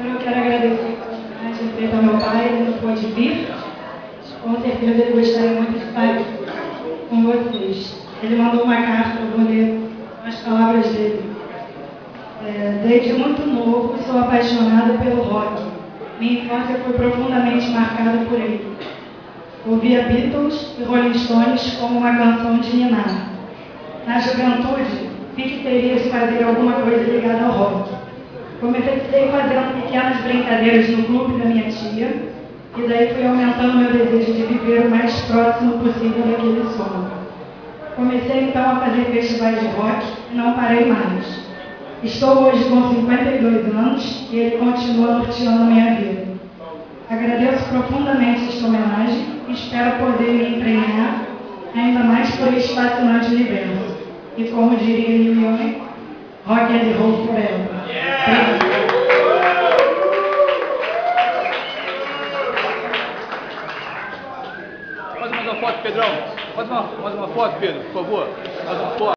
Eu quero agradecer a homenagem feita ao meu pai, ele não pôde vir. Com certeza ele gostaria muito de estar aqui com vocês. Ele mandou uma carta, eu vou ler as palavras dele. Desde muito novo, sou apaixonado pelo rock. Minha infância foi profundamente marcada por ele. Ouvia Beatles e Rolling Stones como uma canção de ninar. Na juventude, vi que teria de fazer alguma coisa ligada ao rock. Comecei fazendo pequenas brincadeiras no clube da minha tia, e daí fui aumentando meu desejo de viver o mais próximo possível daquele sonho. Comecei então a fazer festivais de rock e não parei mais. Estou hoje com 52 anos e ele continua norteando minha vida. Agradeço profundamente esta homenagem e espero poder me empenhar ainda mais por este fascinante universo. E como diria Neil Young, rock and roll forever. Faz mais uma foto, Pedrão. Faz mais uma foto, Pedro, por favor. Faz uma foto.